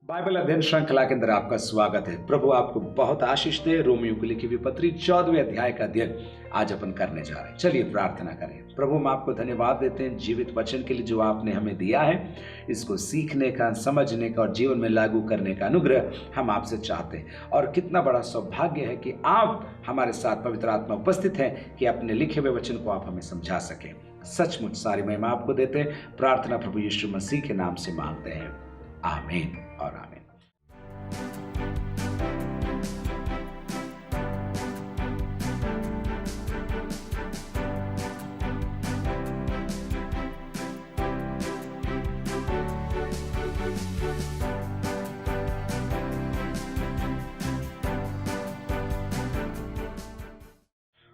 Bible अध्ययन श्रृंखला के अंदर आपका स्वागत है। प्रभु आपको बहुत आशीष दे। रोमियो को लिखी हुई पत्री 14वें अध्याय का अध्ययन आज अपन करने जा रहे हैं। चलिए प्रार्थना करें। प्रभु हम आपको धन्यवाद देते हैं जीवित वचन के लिए जो आपने हमें दिया है। इसको सीखने का, समझने का और जीवन में लागू करने का अनुग्रह हम आपसे चाहते हैं। और कितना बड़ा सौभाग्य है कि आप हमारे साथ पवित्र आत्मा उपस्थित है कि अपने लिखे हुए वचन को आप हमें समझा सकें। सचमुच सारी महिमा आपको देते हैं। प्रार्थना प्रभु यीशु मसीह के नाम से मांगते हैं, आमीन और आमीन।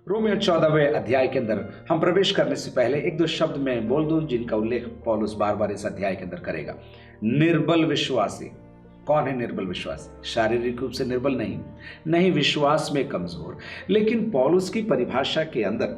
रोमियो 14वें अध्याय के अंदर हम प्रवेश करने से पहले एक दो शब्द में बोल दूं जिनका उल्लेख पौलुस बार बार इस अध्याय के अंदर करेगा। निर्बल विश्वासी। कौन है निर्बल विश्वासी? शारीरिक रूप से निर्बल नहीं, विश्वास में कमजोर। लेकिन पौलुस की परिभाषा के अंदर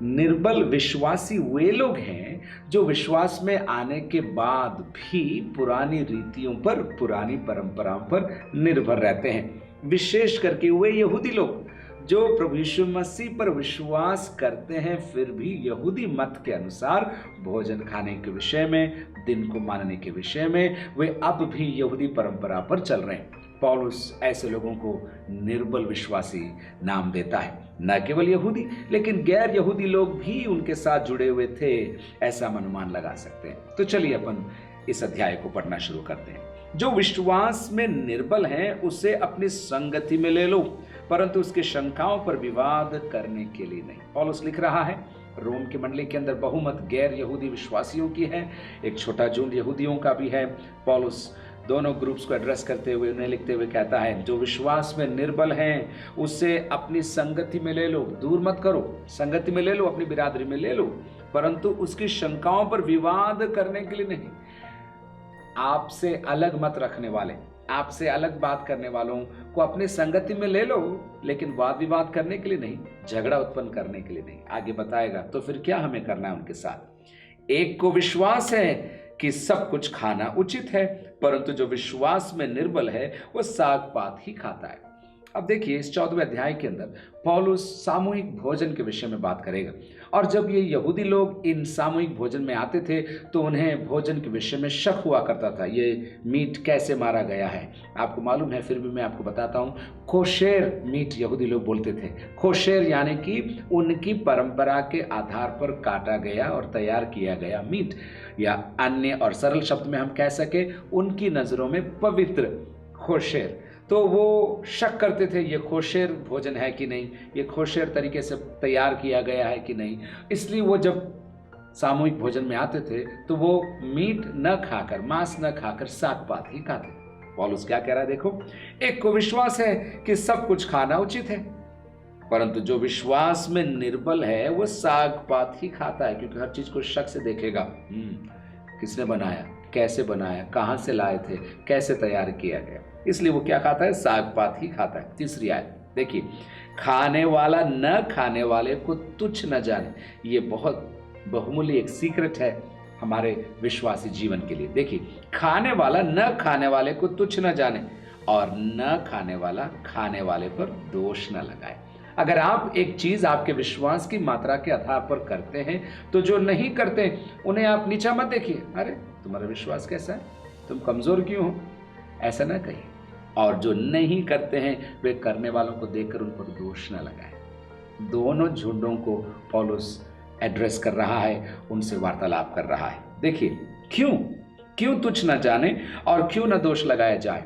निर्बल विश्वासी वे लोग हैं जो विश्वास में आने के बाद भी पुरानी रीतियों पर, पुरानी परंपराओं पर निर्भर रहते हैं। विशेष करके वे यहूदी लोग जो प्रभु यीशु मसीह पर विश्वास करते हैं, फिर भी यहूदी मत के अनुसार भोजन खाने के विषय में, दिन को मानने के विषय में वे अब भी यहूदी परंपरा पर चल रहे हैं। पौलुस ऐसे लोगों को निर्बल विश्वासी नाम देता है। न केवल यहूदी लेकिन गैर यहूदी लोग भी उनके साथ जुड़े हुए थे, ऐसा हम अनुमान लगा सकते हैं। तो चलिए अपन इस अध्याय को पढ़ना शुरू करते हैं। जो विश्वास में निर्बल है उसे अपनी संगति में ले लो, परंतु उसके शंकाओं पर विवाद करने के लिए नहीं। पौलुस लिख रहा है रोम की मंडली के अंदर बहुमत गैर यहूदी विश्वासियों की है, एक छोटा झुंड यहूदियों का भी है। पौलुस दोनों ग्रुप्स को एड्रेस करते हुए, उन्हें लिखते हुए कहता है जो विश्वास में निर्बल हैं उसे अपनी संगति में ले लो। दूर मत करो, संगति में ले लो, अपनी बिरादरी में ले लो, परंतु उसकी शंकाओं पर विवाद करने के लिए नहीं। आपसे अलग मत रखने वाले, आपसे अलग बात करने वालों को अपनी संगति में ले लो, लेकिन वाद विवाद करने के लिए नहीं, झगड़ा उत्पन्न करने के लिए नहीं। आगे बताएगा तो फिर क्या हमें करना है उनके साथ। एक को विश्वास है कि सब कुछ खाना उचित है, परंतु जो विश्वास में निर्बल है वह साग पात ही खाता है। अब देखिए इस 14वें अध्याय के अंदर पौलुस सामूहिक भोजन के विषय में बात करेगा। और जब ये यहूदी लोग इन सामूहिक भोजन में आते थे तो उन्हें भोजन के विषय में शक हुआ करता था, ये मीट कैसे मारा गया है। आपको मालूम है, फिर भी मैं आपको बताता हूँ। कोशेर मीट यहूदी लोग बोलते थे। कोशेर यानी कि उनकी परंपरा के आधार पर काटा गया और तैयार किया गया मीट, या अन्य और सरल शब्द में हम कह सके उनकी नज़रों में पवित्र कोशेर। तो वो शक करते थे ये कोशेर भोजन है कि नहीं, ये कोशेर तरीके से तैयार किया गया है कि नहीं। इसलिए वो जब सामूहिक भोजन में आते थे तो वो मीट न खाकर, मांस न खाकर साग पात ही खाते। पौलुस क्या कह रहा है देखो, एक को विश्वास है कि सब कुछ खाना उचित है, परंतु जो विश्वास में निर्बल है वो साग पात ही खाता है, क्योंकि हर चीज को शक से देखेगा। किसने बनाया, कैसे बनाया, कहां से लाए थे, कैसे तैयार किया गया, इसलिए वो क्या खाता है, साग पात ही खाता है। तीसरी आयत देखिए, खाने वाला न खाने वाले को तुच्छ न जाने। ये बहुत बहुमूल्य एक सीक्रेट है हमारे विश्वासी जीवन के लिए। देखिए, खाने वाला न खाने वाले को तुच्छ न जाने, और न खाने वाला खाने वाले पर दोष न लगाए। अगर आप एक चीज आपके विश्वास की मात्रा के आधार पर करते हैं तो जो नहीं करते उन्हें आप नीचा मत देखिए। अरे तुम्हारा विश्वास कैसा है, तुम कमजोर क्यों हो, ऐसा ना कहिए। और जो नहीं करते हैं वे करने वालों को देखकर उन पर दोष न लगाए। दोनों झुंडों को पौलुस एड्रेस कर रहा है, उनसे वार्तालाप कर रहा है। देखिए क्यों तुच्छ न जाने और क्यों न दोष लगाया जाए।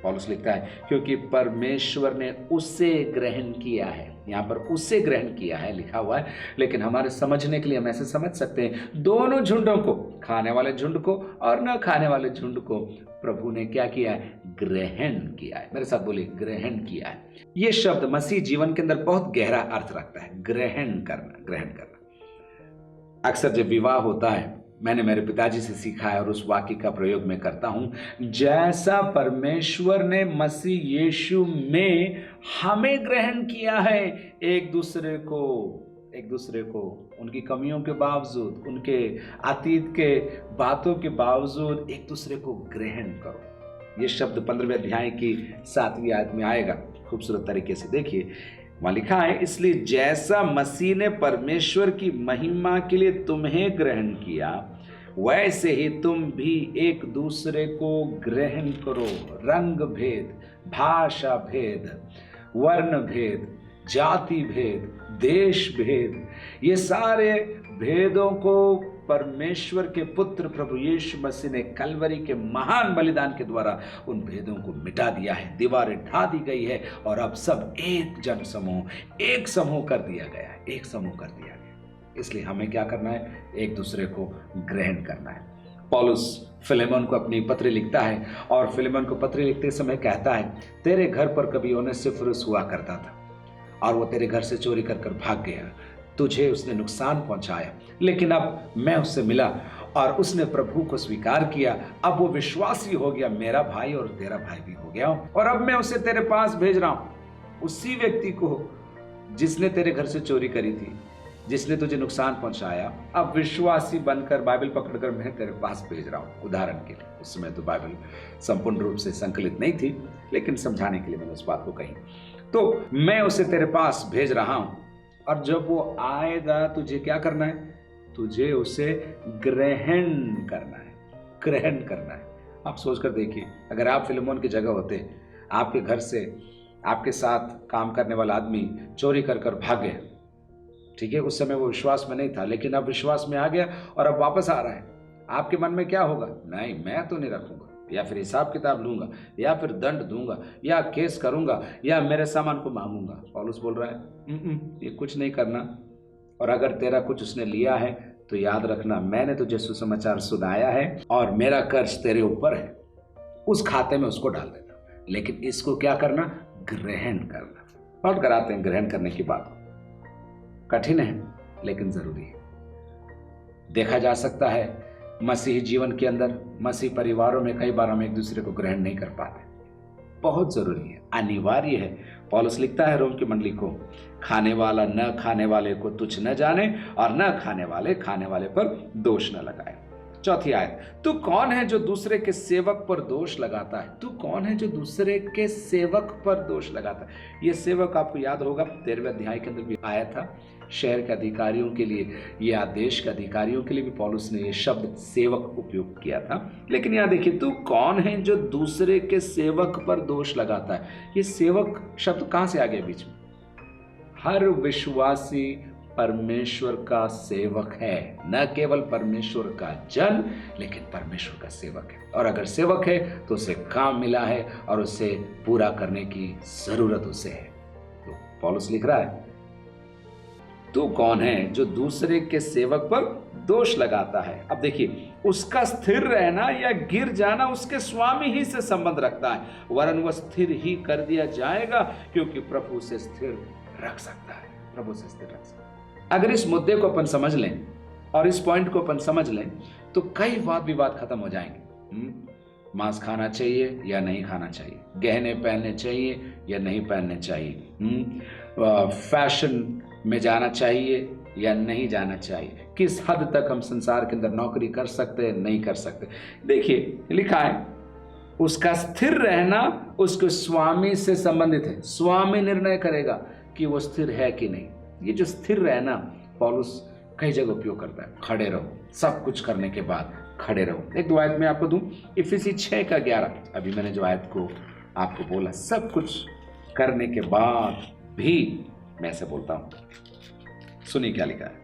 पौलुस लिखता है क्योंकि परमेश्वर ने उसे ग्रहण किया है। यहाँ पर उसे ग्रहण किया है लिखा हुआ है, लेकिन हमारे समझने के लिए हम ऐसे समझ सकते हैं दोनों झुंडों को, खाने वाले झुंड को और न खाने वाले झुंड को प्रभु ने क्या किया है, ग्रहण किया है। मेरे साथ बोलिए, ग्रहण किया है। ये शब्द मसीह जीवन के अंदर बहुत गहरा अर्थ रखता है, ग्रहण करना, ग्रहण करना। अक्सर जब विवाह होता है, मैंने मेरे पिताजी से सीखा है और उस वाक्य का प्रयोग मैं करता हूं, जैसा परमेश्वर ने मसीह यीशु में हमें ग्रहण किया है, एक दूसरे को उनकी कमियों के बावजूद, उनके अतीत के बातों के बावजूद एक दूसरे को ग्रहण करो। ये शब्द 15वें अध्याय की 7वीं आयत में आएगा खूबसूरत तरीके से। देखिए वहां लिखा है, इसलिए जैसा मसीह ने परमेश्वर की महिमा के लिए तुम्हें ग्रहण किया, वैसे ही तुम भी एक दूसरे को ग्रहण करो। रंग भेद, भाषा भेद, वर्ण भेद, जाति भेद, देश भेद, ये सारे भेदों को परमेश्वर के पुत्र प्रभु यीशु मसीह ने कलवरी के महान बलिदान के द्वारा उन भेदों को मिटा दिया है। दीवारें ढा दी गई है और अब सब एक जन समूह, एक समूह कर दिया गया है, एक समूह कर दिया गया। इसलिए हमें क्या करना है? एक दूसरे को ग्रहण करना है। पौलुस फिलेमोन को अपनी पत्री लिखता है और फिलेमोन को पत्री लिखते समय कहता है, तेरे घर पर कभी ओनेसिफोरुस हुआ करता था और वो तेरे घर से चोरी कर कर भाग गया, तुझे उसने नुकसान पहुंचाया, लेकिन अब मैं उससे मिला और उसने प्रभु को स्वीकार किया। अब वो विश्वासी हो गया, मेरा भाई और तेरा भाई भी हो गया, और अब मैं उसे तेरे पास भेज रहा हूं। उसी व्यक्ति को जिसने तेरे घर से चोरी करी थी, जिसने तुझे नुकसान पहुंचाया, अब विश्वासी बनकर बाइबल पकड़कर मैं तेरे पास भेज रहा हूं। उदाहरण के लिए, उस समय तो बाइबल संपूर्ण रूप से संकलित नहीं थी, लेकिन समझाने के लिए मैंने उस बात को कही। तो मैं उसे तेरे पास भेज रहा हूं, और जब वो आएगा तुझे क्या करना है? तुझे उसे ग्रहण करना है, ग्रहण करना है। आप सोचकर देखिए, अगर आप फिलेमोन की जगह होते, आपके घर से आपके साथ काम करने वाला आदमी चोरी कर कर भाग गया, ठीक है, उस समय वो विश्वास में नहीं था, लेकिन अब विश्वास में आ गया और अब वापस आ रहा है, आपके मन में क्या होगा? नहीं, मैं तो नहीं रखूंगा, या फिर हिसाब किताब लूंगा, या फिर दंड दूंगा, या केस करूंगा, या मेरे सामान को मांगूंगा। पौलुस बोल रहा है ये कुछ नहीं करना, और अगर तेरा कुछ उसने लिया है तो याद रखना, मैंने तुझे सुसमाचार सुनाया है और मेरा कर्ज तेरे ऊपर है, उस खाते में उसको डाल देना, लेकिन इसको क्या करना? ग्रहण करना। नोट कराते हैं ग्रहण करने की बात, कठिन है लेकिन जरूरी है। देखा जा सकता है मसीही जीवन के अंदर, मसीह परिवारों में कई बार हम एक दूसरे को ग्रहण नहीं कर पाते। बहुत जरूरी है, अनिवार्य है। पौलुस लिखता है रोम की मंडली को, खाने वाला न खाने वाले को तुच्छ न जाने और न खाने वाले पर दोष न लगाए। चौथी आयत, तू कौन है जो दूसरे के सेवक पर दोष लगाता है? तू कौन है जो दूसरे के सेवक पर दोष लगाता है? ये सेवक आपको याद होगा 13वें अध्याय के अंदर भी आया था। शहर के अधिकारियों के लिए या देश के अधिकारियों के लिए भी पौलुस ने ये शब्द सेवक उपयोग किया था। लेकिन यहाँ देखिए, तू कौन है जो दूसरे के सेवक पर दोष लगाता है? ये सेवक शब्द कहाँ से आ गया बीच में? हर विश्वासी परमेश्वर का सेवक है, न केवल परमेश्वर का जन, लेकिन परमेश्वर का सेवक है। और अगर सेवक है तो उसे काम मिला है और उसे पूरा करने की जरूरत उसे है। तो पौलुस लिख रहा है, तू कौन है जो दूसरे के सेवक पर दोष लगाता है? अब देखिए, उसका स्थिर रहना या गिर जाना उसके स्वामी ही से संबंध रखता है, वरन वह स्थिर ही कर दिया जाएगा, क्योंकि प्रभु उसे स्थिर रख सकता है। प्रभु से स्थिर रख सकता है। अगर इस मुद्दे को अपन समझ लें और इस पॉइंट को अपन समझ लें तो कई वाद विवाद खत्म हो जाएंगे। मांस खाना चाहिए या नहीं खाना चाहिए, गहने पहनने चाहिए या नहीं पहनने चाहिए, फैशन में जाना चाहिए या नहीं जाना चाहिए, किस हद तक हम संसार के अंदर नौकरी कर सकते हैं, नहीं कर सकते। देखिए लिखा है, उसका स्थिर रहना उसके स्वामी से संबंधित है। स्वामी निर्णय करेगा कि वो स्थिर है कि नहीं। ये जो स्थिर रहना पौलुस कई जगह उपयोग करता है। खड़े रहो, सब कुछ करने के बाद खड़े रहो। एक दो आयत में आपको दूं, इफिसी 6:11। अभी मैंने जो आयत को आपको बोला, सब कुछ करने के बाद भी मैं ऐसे बोलता हूं। सुनिए क्या लिखा है,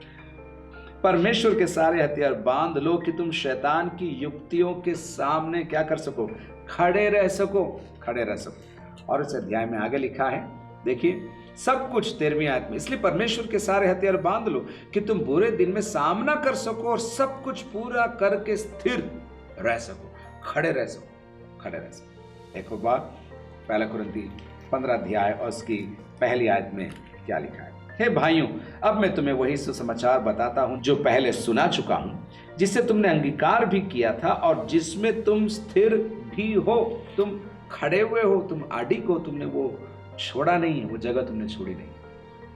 परमेश्वर के सारे हथियार बांध लो कि तुम शैतान की युक्तियों के सामने क्या कर सको? खड़े रह सको, खड़े रह सको। और इस अध्याय में आगे लिखा है, देखिए सब कुछ 13वीं आयत में, इसलिए परमेश्वर के सारे हथियार बांध लो कि तुम बुरे दिन में सामना कर सको और सब कुछ पूरा करके स्थिर रह सको, खड़े रह सको, खड़े रह सको। एक बार 1 कुरिन्थी 15 अध्याय और उसकी पहली आयत में क्या लिखा है, हे भाइयों, अब मैं तुम्हें वही सुसमाचार बताता हूं जो पहले सुना चुका हूं, जिससे तुमने अंगीकार भी किया था और जिसमें तुम स्थिर भी हो। तुम खड़े हुए हो, तुम अडिग हो, तुमने वो छोड़ा नहीं है, वो जगह तुमने छोड़ी नहीं।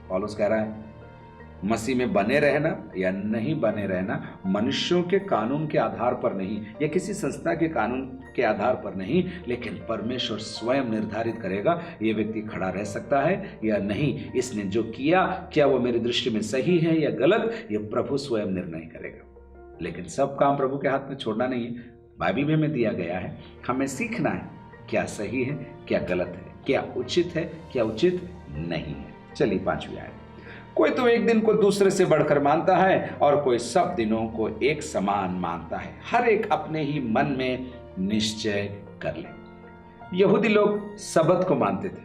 पौलुस कह रहा है मसीह में बने रहना या नहीं बने रहना मनुष्यों के कानून के आधार पर नहीं या किसी संस्था के कानून के आधार पर नहीं, लेकिन परमेश्वर स्वयं निर्धारित करेगा ये व्यक्ति खड़ा रह सकता है या नहीं। इसने जो किया क्या वो मेरी दृष्टि में सही है या गलत, ये प्रभु स्वयं निर्णय करेगा। लेकिन सब काम प्रभु के हाथ में छोड़ना नहीं है। बाइबल में दिया गया है, हमें सीखना है क्या सही है क्या गलत है, क्या उचित है क्या उचित नहीं है। चलिए 5वीं आयत। कोई तो एक दिन को दूसरे से बढ़कर मानता है और कोई सब दिनों को एक समान मानता है। हर एक अपने ही मन में निश्चय कर ले। यहूदी लोग सबत को मानते थे,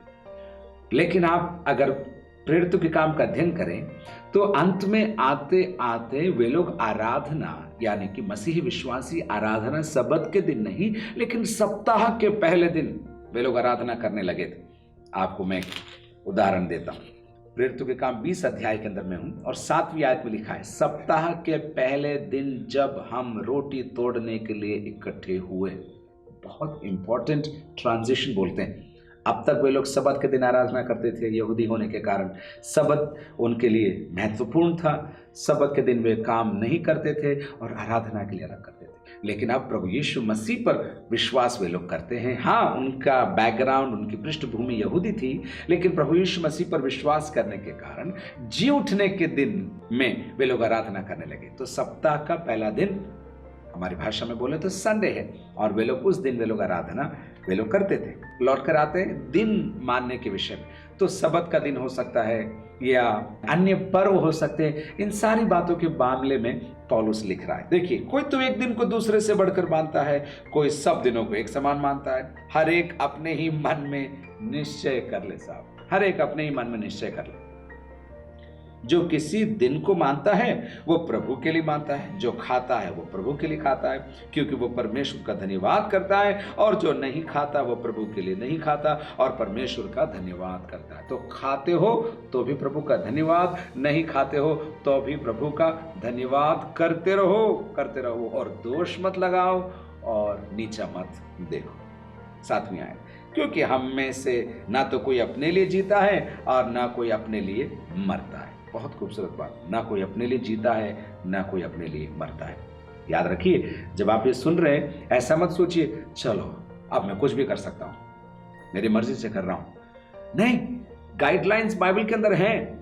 लेकिन आप अगर प्रेरितों के काम का अध्ययन करें तो अंत में आते आते वे लोग आराधना यानी कि मसीही विश्वासी आराधना सबत के दिन नहीं लेकिन सप्ताह के पहले दिन वे लोग आराधना करने लगे थे। आपको मैं एक उदाहरण देता हूं। प्रेरितों के काम 20 अध्याय के अंदर में हूं और 7वीं आयत में लिखा है, सप्ताह के पहले दिन जब हम रोटी तोड़ने के लिए इकट्ठे हुए। बहुत इंपॉर्टेंट ट्रांजिशन बोलते हैं। अब तक वे लोग सबत के दिन आराधना करते थे, यहूदी होने के कारण सबत उनके लिए महत्वपूर्ण था। सबत के दिन वे काम नहीं करते थे और आराधना के लिए अलग करते थे। लेकिन अब प्रभु यीशु मसीह पर विश्वास वे लोग करते हैं। हाँ, उनका बैकग्राउंड, उनकी पृष्ठभूमि यहूदी थी, लेकिन प्रभु यीशु मसीह पर विश्वास करने के कारण जी उठने के दिन में वे लोग आराधना करने लगे। तो सप्ताह का पहला दिन हमारी भाषा में बोले तो संडे है और वे लोग उस दिन वे लोग आराधना वे लोग करते थे। लौट कर आते हैं दिन मानने के विषय में, तो सबत का दिन हो सकता है या अन्य पर्व हो सकते हैं। इन सारी बातों के मामले में पौलुस लिख रहा है। देखिए, कोई तो एक दिन को दूसरे से बढ़कर मानता है, कोई सब दिनों को एक समान मानता है। हर एक अपने ही मन में निश्चय कर ले। साहब, हर एक अपने ही मन में निश्चय कर ले। जो किसी दिन को मानता है वो प्रभु के लिए मानता है, जो खाता है वो प्रभु के लिए खाता है क्योंकि वो परमेश्वर का धन्यवाद करता है, और जो नहीं खाता वो प्रभु के लिए नहीं खाता और परमेश्वर का धन्यवाद करता है। तो खाते हो तो भी प्रभु का धन्यवाद, नहीं खाते हो तो भी प्रभु का धन्यवाद करते रहो और दोष मत लगाओ और नीचा मत देखो। 7वीं आयत, क्योंकि हम में से ना तो कोई अपने लिए जीता है और ना कोई अपने लिए मरता है। बहुत खूबसूरत बात, ना कोई अपने लिए जीता है ना कोई अपने लिए मरता है। याद रखिए, जब आप ये सुन रहे हैं ऐसा मत सोचिए चलो अब मैं कुछ भी कर सकता हूं, मेरी मर्जी से कर रहा हूं। नहीं, गाइडलाइंस बाइबल के अंदर हैं,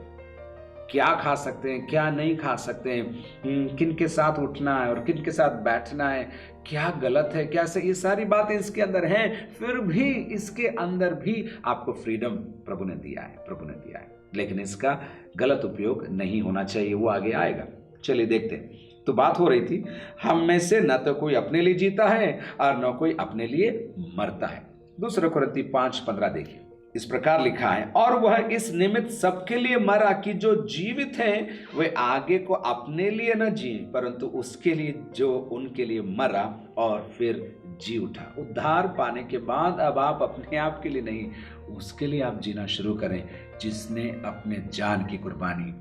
क्या खा सकते हैं क्या नहीं खा सकते हैं, किन के साथ उठना है और किन के साथ बैठना है, क्या गलत है क्या सही, ये सारी बातें इसके अंदर हैं। फिर भी इसके अंदर भी आपको फ्रीडम प्रभु ने दिया है, लेकिन इसका गलत उपयोग नहीं होना चाहिए। वो आगे आएगा, चलिए देखते हैं। तो बात हो रही थी, हम में से न तो कोई अपने लिए जीता है और न कोई अपने लिए मरता है। 2 कुरिन्थी 5:15 देखिए, इस प्रकार लिखा है, और वह इस निमित्त सबके लिए मरा कि जो जीवित हैं वे आगे को अपने लिए न जिए परंतु उसके लिए जो उनके लिए मरा और फिर जी उठा। उद्धार पाने के बाद अब आप अपने आप के लिए नहीं, उसके लिए आप जीना शुरू करें जिसने अपने जान की कुर्बानी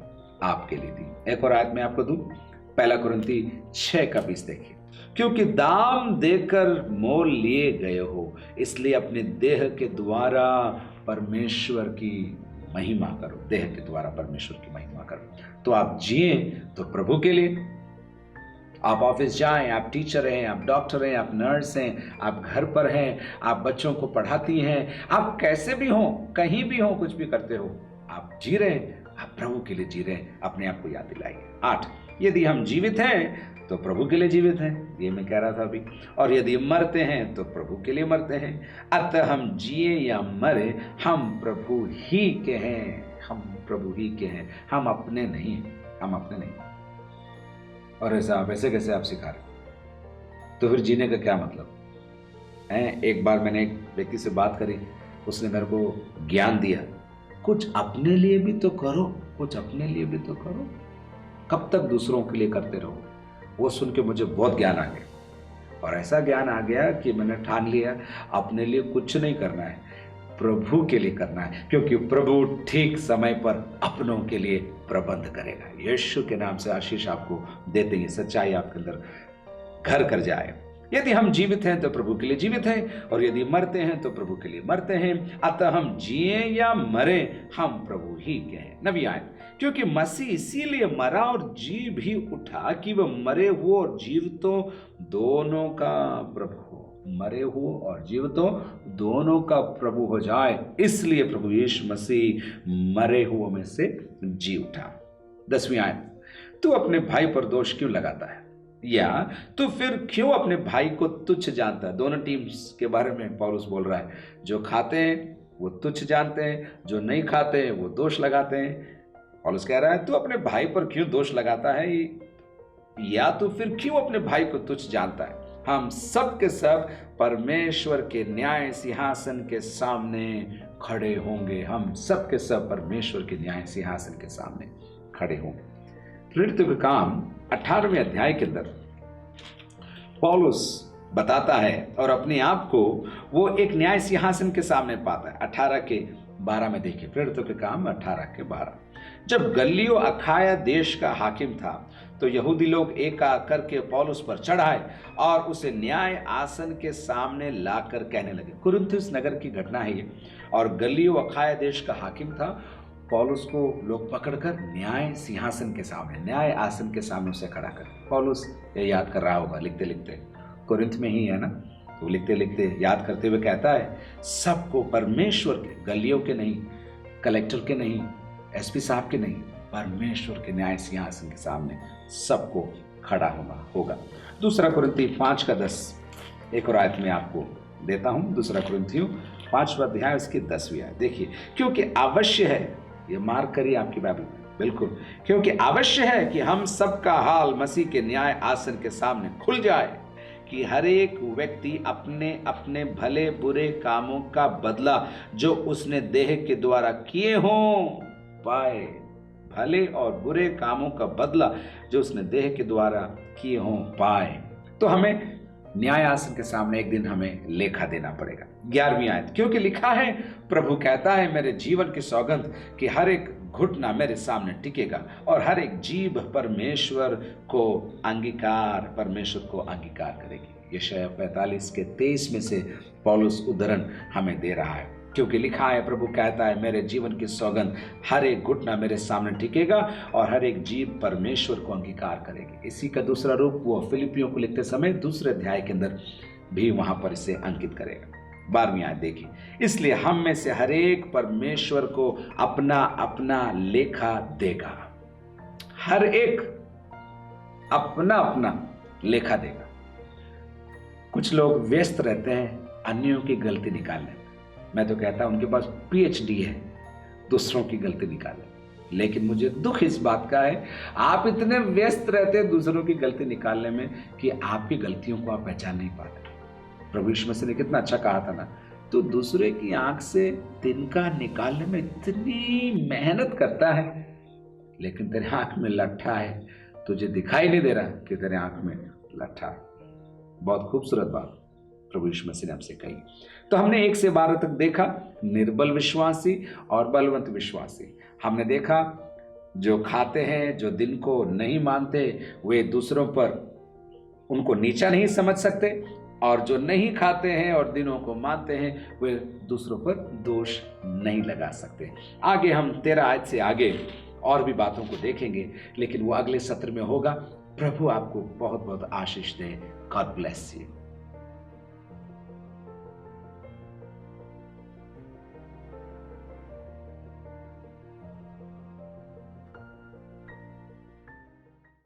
आपके लिए दी। एक और आयत मैं आपको दूं, 1 कुरिन्थी 6:20 देखिए, क्योंकि दाम देकर मोल लिए गए हो इसलिए अपने देह के द्वारा परमेश्वर की महिमा करो। देह के द्वारा परमेश्वर की महिमा करो। तो आप जिए तो प्रभु के लिए, आप ऑफिस जाएं, आप टीचर हैं, आप डॉक्टर हैं, आप नर्स हैं, आप घर पर हैं, आप बच्चों को पढ़ाती हैं, आप कैसे भी हो, कहीं भी हो, कुछ भी करते हो, आप जी रहे हैं, आप प्रभु के लिए जी रहे हैं। अपने आप को याद दिलाइए। 8, यदि हम जीवित हैं तो प्रभु के लिए जीवित हैं, ये मैं कह रहा था अभी, और यदि मरते हैं तो प्रभु के लिए मरते हैं। अतः हम जिए या मरे हम प्रभु ही के हैं, हम प्रभु ही के हैं, हम अपने नहीं। और ऐसे कैसे आप सिखा रहे, तो फिर जीने का क्या मतलब है? एक बार मैंने एक व्यक्ति से बात करी, उसने मेरे को ज्ञान दिया, कुछ अपने लिए भी तो करो, कुछ अपने लिए भी तो करो, कब तक दूसरों के लिए करते रहो। वो सुन के मुझे बहुत ज्ञान आ गया, और ऐसा ज्ञान आ गया कि मैंने ठान लिया अपने लिए कुछ नहीं करना है, प्रभु के लिए करना है, क्योंकि प्रभु ठीक समय पर अपनों के लिए प्रबंध करेगा। यीशु के नाम से आशीष आपको देते हैं, सच्चाई आपके अंदर घर कर जाए। यदि हम जीवित हैं तो प्रभु के लिए जीवित हैं, और यदि मरते हैं तो प्रभु के लिए मरते हैं। अतः हम जिए या मरे, हम प्रभु ही के हैं। 9वीं आयत, क्योंकि मसीह इसीलिए मरा और जी भी उठा कि वह मरे हुए और जीवितों दोनों का प्रभु हो। मरे हुए और जीवितों दोनों का प्रभु हो जाए, इसलिए प्रभु यीशु मसीह मरे हुओं में से जी उठा। 10वीं आयत, तू अपने भाई पर दोष क्यों लगाता है, या तू फिर क्यों अपने भाई को तुच्छ जानता है। दोनों टीम्स के बारे में पौलुस बोल रहा है। जो खाते हैं वो तुच्छ जानते हैं, जो नहीं खाते हैं वो दोष लगाते हैं। पौलुस कह रहा है तू अपने भाई पर क्यों दोष लगाता है, या तू फिर क्यों अपने भाई को तुच्छ जानता है। हम सब के सब परमेश्वर के न्याय सिंहासन के सामने खड़े होंगे। हम सब के सब परमेश्वर के न्याय सिंहासन के सामने खड़े होंगे। प्रेरितों के काम 18वें अध्याय के अंदर पौलुस बताता है और अपने आप को वो एक न्याय सिंहासन के सामने पाता है। 18 के 12 में देखिए, प्रेरितों के काम 18 के 12। जब गल्लियो अखाया देश का हाकिम था तो यहूदी लोग एक आकर के पौलुस पर चढ़ाए और उसे न्याय आसन के सामने लाकर कहने लगे। कुरिन्थुस नगर की घटना है ये। और गल्लियो अखाया देश का हाकिम था। पौलुस को लोग पकड़कर न्याय सिंहासन के सामने, न्याय आसन के सामने उसे खड़ा कर, पौलुस ये याद कर रहा होगा लिखते लिखते, कुरिन्थ में ही है ना, तो लिखते लिखते याद करते हुए कहता है सबको परमेश्वर के, गलियों के नहीं, कलेक्टर के नहीं, एसपी साहब के नहीं, परमेश्वर के न्याय सिंहासन के सामने सबको खड़ा होगा। 2 कुरिन्थी 5:10 एक और आयत में आपको देता हूं। 2 कुरिन्थियों 5वां अध्याय उसकी 10वीं आयत देखिए, क्योंकि अवश्य है, ये मार्क करिए आपकी बाइबल में, बिल्कुल, क्योंकि अवश्य है कि हम सबका हाल मसीह के न्याय आसन के सामने खुल जाए, कि हर एक व्यक्ति अपने अपने भले बुरे कामों का बदला जो उसने देह के द्वारा किए हों पाए। भले और बुरे कामों का बदला जो उसने देह के द्वारा किए हों पाए। तो हमें न्याय आसन के सामने एक दिन हमें लेखा देना पड़ेगा। 11वीं आयत, क्योंकि लिखा है, प्रभु कहता है मेरे जीवन की सौगंध कि हर एक घुटना मेरे सामने टिकेगा और हर एक जीभ परमेश्वर को अंगीकार करेगी। यशायाह 45 के 23 में से पौलुस उद्धरण हमें दे रहा है। क्योंकि लिखा है, प्रभु कहता है मेरे जीवन की सौगंध, हर एक घुटना मेरे सामने टिकेगा और हर एक जीभ परमेश्वर को अंगीकार करेगी। इसी का दूसरा रूप वो फिलिपियों को लिखते समय 2 अध्याय के अंदर भी वहां पर इसे अंकित करेगा। 12वीं आयत देखिए, इसलिए हम में से हर एक परमेश्वर को अपना अपना लेखा देगा। हर एक अपना अपना लेखा देगा। कुछ लोग व्यस्त रहते हैं अन्यों की गलती निकालने में। मैं तो कहता हूं उनके पास PhD है दूसरों की गलती निकालने। लेकिन मुझे दुख इस बात का है, आप इतने व्यस्त रहते हैं दूसरों की गलती निकालने में कि आपकी गलतियों को आप पहचान नहीं पाते। प्रभु यीशु मसीह ने कितना अच्छा कहा था ना, तो दूसरे की आंख से तिनका निकालने में इतनी मेहनत करता है, लेकिन तेरे आंख में लट्ठा है, तुझे दिखाई नहीं दे रहा कि तेरे आंख में लट्ठा है। बहुत खूबसूरत बात प्रभु यीशु मसीह ने हमसे कही। तो हमने 1 से 12 तक देखा निर्बल विश्वासी और बलवंत विश्वासी। हमने देखा जो खाते हैं, जो दिन को नहीं मानते, वे दूसरों पर उनको नीचा नहीं समझ सकते, और जो नहीं खाते हैं और दिनों को मानते हैं वे दूसरों पर दोष नहीं लगा सकते। आगे हम 13 आयत से आगे और भी बातों को देखेंगे, लेकिन वो अगले सत्र में होगा। प्रभु आपको बहुत बहुत आशीष दे। God bless you.